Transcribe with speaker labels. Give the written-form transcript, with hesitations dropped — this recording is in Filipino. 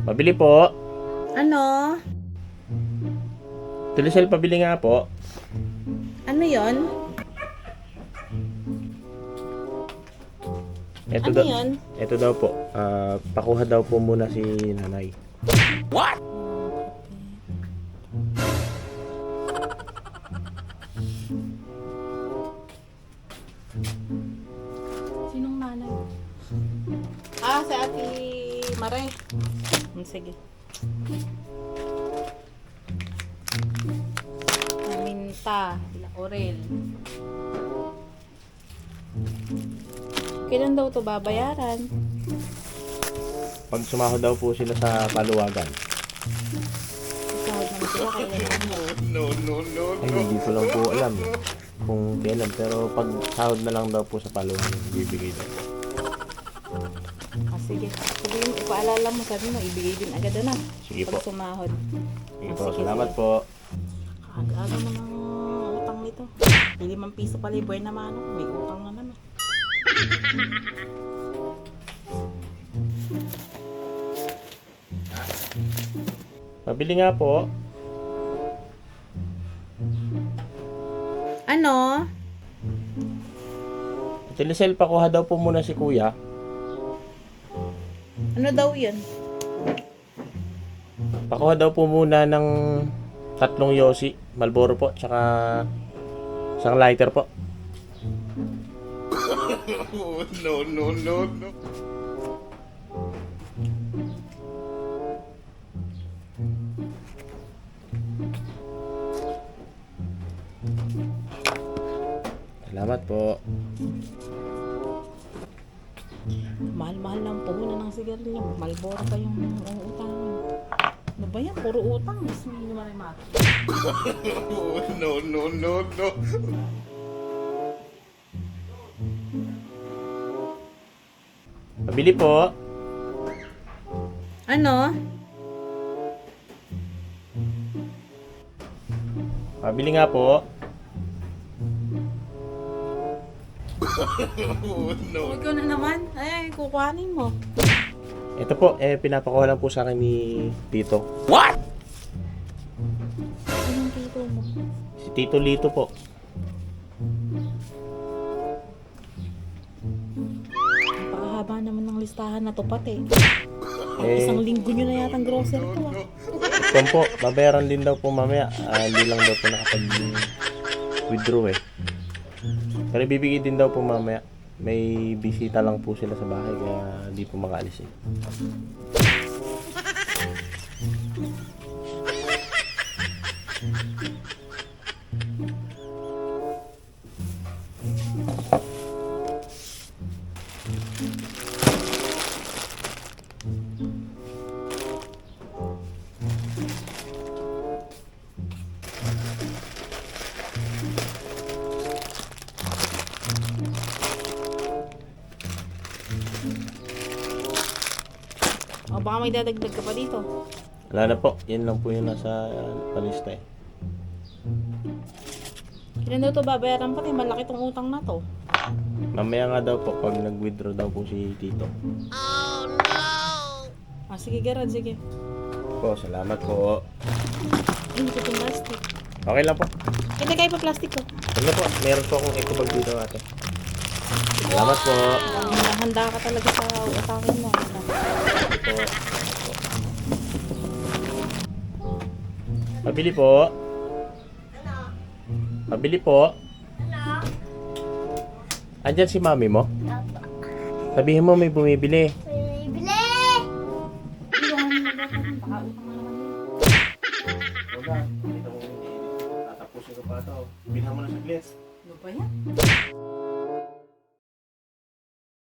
Speaker 1: Pabili po.
Speaker 2: Ano?
Speaker 1: Tulisel, pabili nga po.
Speaker 2: Ano yon?
Speaker 1: Ito
Speaker 2: Ano
Speaker 1: daw,
Speaker 2: yon?
Speaker 1: ito daw po. Pakuha daw po muna si nanay.
Speaker 2: Sinong nanay? Ah, si Ate Mare. Sige. Minta, Laurel. Kailan daw to babayaran?
Speaker 1: Pag sumahod daw po sila sa paluwagan.
Speaker 2: Sahod naman sila kailan mo.
Speaker 1: Ay, hindi ko lang po alam kung kailan. Pero pag sahod na lang daw po sa paluwagan, bibigay daw.
Speaker 2: Ah, sige. Sabihin, ipaalala mo, sabi mo, ibigay din agad na.
Speaker 1: Sige po.
Speaker 2: Pag sumahod.
Speaker 1: Sige
Speaker 2: Ah,
Speaker 1: po,
Speaker 2: sige,
Speaker 1: salamat
Speaker 2: sige.
Speaker 1: po.
Speaker 2: Aga-aga namang utang nito. 5 piso pala yung buwan naman. May utang na naman.
Speaker 1: Pabili nga po.
Speaker 2: Ano?
Speaker 1: Tulisel, pakuha daw po muna si kuya.
Speaker 2: Ano daw yun?
Speaker 1: Pakuha daw po muna ng 3 yosi. Marlboro po, tsaka isang lighter po.
Speaker 3: No.
Speaker 1: Salamat po.
Speaker 2: Mahal-mahal lang po na ng sigarilyo. Malboro pa yung utang. Ano ba yan? Puro utang. Mas may naman yung mata.
Speaker 3: No.
Speaker 1: Pabili po.
Speaker 2: Ano?
Speaker 1: Pabili nga po.
Speaker 2: Huwag ka na naman. Ay, kukuhanin mo.
Speaker 1: Ito po, pinapakuha lang po sa akin ni Tito.
Speaker 2: Anong tito mo?
Speaker 1: Si Tito Lito po.
Speaker 2: Napakahaba naman ng listahan na to pati.
Speaker 1: Eh,
Speaker 2: Isang linggo nyo na yatang grocery to ah.
Speaker 1: ito po, babayaran din daw po mamaya. Hindi lang daw po nakapag-withdraw eh. Pero bibigay din daw po mamaya. May bisita lang po sila sa bahay kaya hindi po makaalis eh.
Speaker 2: O baka may dadagdag ka pa dito.
Speaker 1: Wala na po, yan lang po yung nasa palista eh.
Speaker 2: Kailan daw to babayaran pati? Malaki tong utang na to.
Speaker 1: Mamaya nga daw po pag nag-withdraw daw po si Tito.
Speaker 2: Ah, sige Gerard, sige.
Speaker 1: Po, salamat po.
Speaker 2: Ay, hindi ko itong plastic.
Speaker 1: Okay lang po.
Speaker 2: Hindi kayo pa plastic ko.
Speaker 1: Ano po, meron po akong eco bag dito ate. Salamat po.
Speaker 2: Handa ka talaga sa utangin mo.
Speaker 1: Po. Pabili po. Pabili po. Andyan si mami mo? Sabihin mo may bumibili. Wala. Dito mo tatapusin ko pa ito. Bilhan mo na saglit.
Speaker 2: Ano ba yan?